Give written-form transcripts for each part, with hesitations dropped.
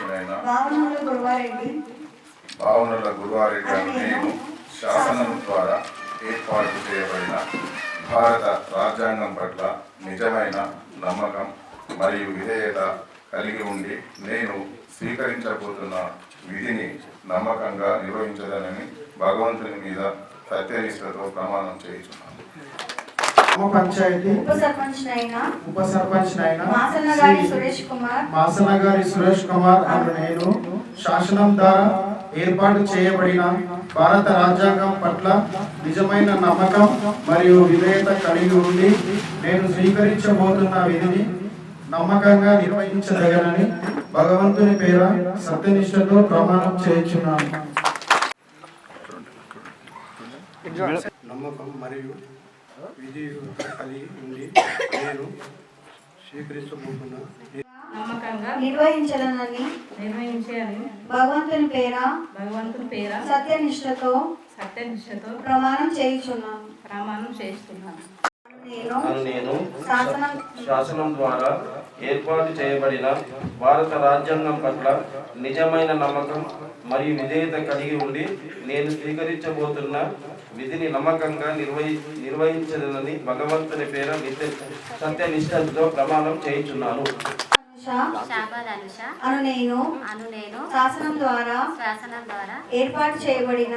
సర్పంచ్నైన భావనుల గురువారెడ్డి అను నేను శాసనం ద్వారా ఏర్పాటు చేయబడిన భారత రాజ్యాంగం పట్ల నిజమైన నమ్మకం మరియు విధేయత కలిగి ఉండి నేను స్వీకరించబోతున్న విధిని నమ్మకంగా నిర్వహించదనని భగవంతుని మీద సత్యనిష్టతో ప్రమాణం చేయుచున్నాను. పంచాయతీ ఉప సర్పంచ్నైన మాసనగారి సురేష్ కుమార్ అను నేను శాసనం ద్వారా ఏర్పాటు చేయబడిన భారత రాజ్యాంగం పట్ల నిజమైన నమ్మకం మరియు విధేయత కలిగి ఉండి నేను స్వీకరించబోతున్న విధిని నమ్మకంగా నిర్వహించదగనని భగవంతుని పేర సత్యనిష్టతో ప్రమాణం చేయుచున్నాను. నమ్మకం మరియు విధేయత కలిగి ఉండి నేను స్వీకరించబోతున్న నమ్మకంగా నిర్వహించాలని భగవంతుని పేర సత్యనిష్టతో ప్రమాణం చేస్తున్నాను. నేను శాసనం ద్వారా ఏర్పాటు చేయబడిన భారత రాజ్యాంగం పట్ల నిజమైన నమ్మకం మరియు విధేయత కలిగి ఉండి నేను స్వీకరించబోతున్న విధిని నమ్మకంగా నిర్వహించదని భగవంతుని పేర సత్యనిష్టతో ప్రమాణం చేయుచున్నాను. అను నేను శాసనం ద్వారా ఏర్పాటు చేయబడిన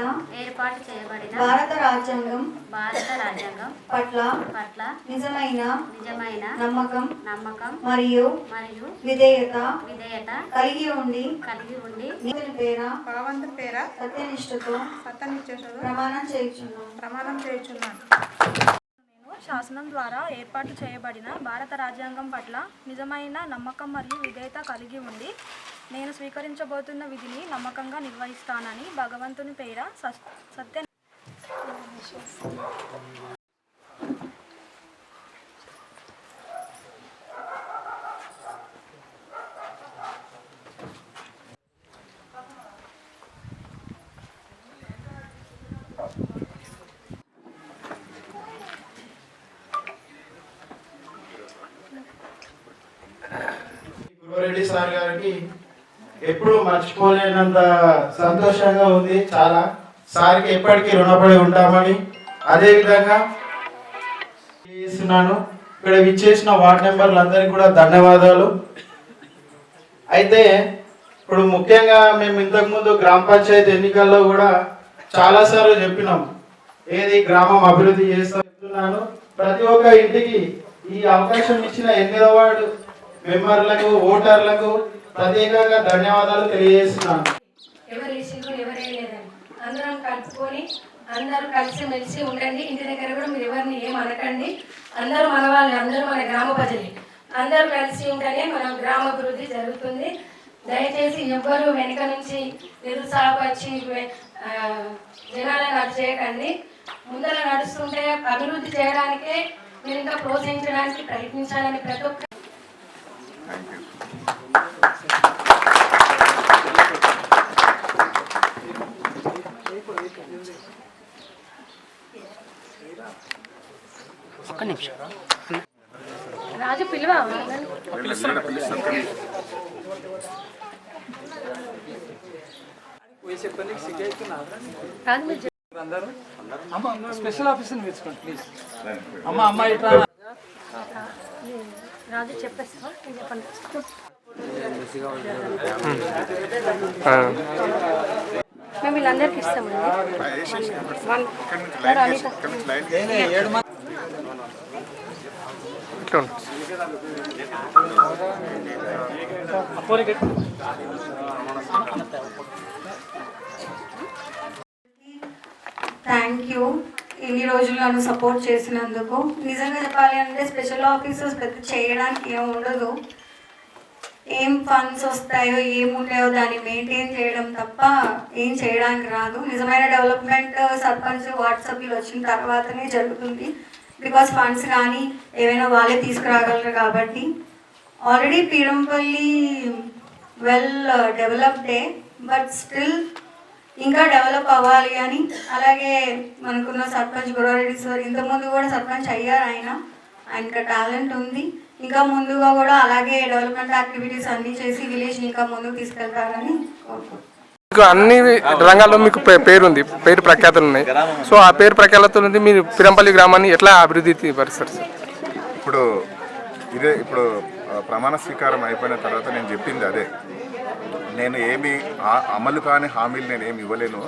భారత రాజ్యాంగం పట్ల నిజమైన నమ్మకం మరియు విధేయత కలిగి ఉండి పేర సత్యనిష్టతో ప్రమాణం చేయుచున్నాను. శాసనం ద్వారా ఏర్పాటు చేయబడిన భారత రాజ్యాంగం పట్ల నిజమైన నమ్మకం మరియు విధేయత కలిగి ఉండి నేను స్వీకరించబోతున్న విధిని నమ్మకంగా నిర్వహిస్తానని భగవంతుని పేర సత్య రెడ్డి సార్ గారికి ఎప్పుడు మర్చిపోలేనంత సంతోషంగా ఉంది. చాలా సార్కి ఎప్పటికీ రుణపడి ఉంటామని అదేవిధంగా చేస్తున్నాను. ఇక్కడ విచ్చేసిన వార్డ్ మెంబర్లందరికీ కూడా ధన్యవాదాలు. అయితే ఇప్పుడు ముఖ్యంగా మేము ఇంతకుముందు గ్రామ పంచాయతీ ఎన్నికల్లో కూడా చాలాసార్లు చెప్పినాం, ఏది గ్రామం అభివృద్ధి చేస్తున్నాను. ప్రతి ఒక్క ఇంటికి ఈ అవకాశం ఇచ్చిన 8వ వార్డు మెంబర్లకు ఓటర్లకు ప్రత్యేకంగా ధన్యవాదాలు తెలియజేస్తున్నాను. అందరం కలుపుకొని అందరూ కలిసి మెలిసి ఉండండి. ఇంటి దగ్గర కూడా మీరు ఎవరిని ఏమనకండి. అందరూ మన వాళ్ళే, అందరూ మన గ్రామ ప్రజలే. అందరూ కలిసి ఉంటేనే మన గ్రామాభివృద్ధి జరుగుతుంది. దయచేసి ఎవ్వరూ వెనుక నుంచి నిరుత్సాహపరిచి జనాలను నడిచేయకండి. ముందర నడుస్తుంటే అభివృద్ధి చేయడానికే మీరు ఇంకా ప్రోత్సహించడానికి ప్రయత్నించాలని ప్రతి ఒక్క రాజు పిలువా స్పెషల్ ఆఫీసర్ వేసుకోండి ప్లీజ్. అమ్మ అమ్మ ఇట్లా రాజు చెప్పేస్తా చెప్పండి. మేము వీళ్ళందరికీ ఇస్తామండి. Thank you. ఇన్ని రోజులు నన్ను సపోర్ట్ చేసినందుకు. నిజంగా చెప్పాలి అంటే స్పెషల్ ఆఫీసర్స్ పెద్ద చేయడానికి ఏం ఉండదు. ఏం ఫండ్స్ వస్తాయో ఏముంటాయో దాన్ని మెయింటైన్ చేయడం తప్ప ఏం చేయడానికి రాదు. నిజమైన డెవలప్మెంట్ సర్పంచ్ వాట్సాప్లో వచ్చిన తర్వాతనే జరుగుతుంది. బికాస్ ఫండ్స్ కానీ ఏవైనా వాళ్ళే తీసుకురాగలరు కాబట్టి. ఆల్రెడీ పీరంపల్లి వెల్ డెవలప్డే, బట్ స్టిల్ ఇంకా డెవలప్ అవ్వాలి అని. అలాగే మనకున్న సర్పంచ్ గురారెడ్డి సార్ ఇంతకుముందు కూడా సర్పంచ్ అయ్యారు. ఆయనకు టాలెంట్ ఉంది. ఇంకా ముందుగా కూడా అలాగే డెవలప్మెంట్ యాక్టివిటీస్ అన్నీ చేసి విలేజ్ని ఇంకా ముందుకు తీసుకెళ్తారని కోరుకుంటున్నాను. మీకు అన్ని రంగాల్లో మీకు పేరుంది, పేరు ప్రఖ్యాతులు ఉన్నాయి. సో ఆ పేరు ప్రఖ్యాతులు ఉంది, మీరు పిరంపల్లి గ్రామాన్ని ఎట్లా అభివృద్ధి పరుస్తారు సార్? ఇప్పుడు ప్రమాణ స్వీకారం అయిపోయిన తర్వాత నేను చెప్పింది అదే. నేను ఏమి అమలు కాని హామీలు నేను ఏమి ఇవ్వలేను.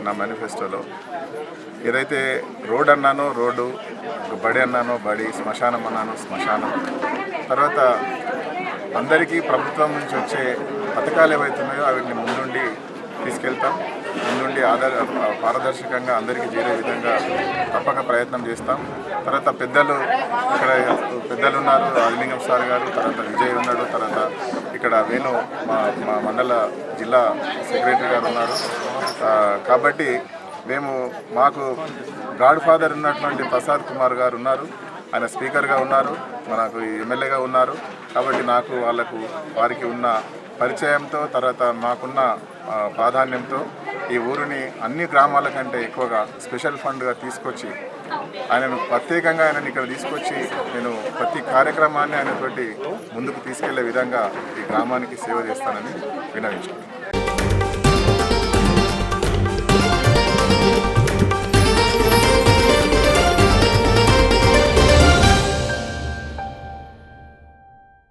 నా మేనిఫెస్టోలో ఏదైతే రోడ్ అన్నానో రోడ్డు, బడి అన్నానో బడి, శ్మశానం అన్నానో శ్మశానం, తర్వాత అందరికీ ప్రభుత్వం నుంచి వచ్చే పథకాలు ఏవైతున్నాయో వాటిని ముందుండి తీసుకెళ్తాం. ముందుండి పారదర్శకంగా అందరికీ చేరే విధంగా తప్పక ప్రయత్నం చేస్తాం. తర్వాత పెద్దలు ఉన్నారు, ఆదిలింగం సార్ గారు, తర్వాత విజయ్ ఉన్నాడు, తర్వాత ఇక్కడ వేణు మా మండల జిల్లా సెక్రటరీ గారు ఉన్నారు. కాబట్టి మాకు గాడ్ ఫాదర్ ఉన్నటువంటి ప్రసాద్ కుమార్ గారు ఉన్నారు, ఆయన స్పీకర్గా ఉన్నారు, మనకు ఎమ్మెల్యేగా ఉన్నారు. కాబట్టి నాకు వారికి ఉన్న పరిచయంతో, తర్వాత మాకున్న ప్రాధాన్యంతో ఈ ఊరిని అన్ని గ్రామాల కంటే ఎక్కువగా స్పెషల్ ఫండ్గా తీసుకొచ్చి ప్రత్యేకంగా ఆయనను ఇక్కడ తీసుకొచ్చి నేను ప్రతి కార్యక్రమాన్ని ఆయనతోటి ముందుకు తీసుకెళ్లే విధంగా ఈ గ్రామానికి సేవ చేస్తానని విన్నవించుకుంటున్నాను.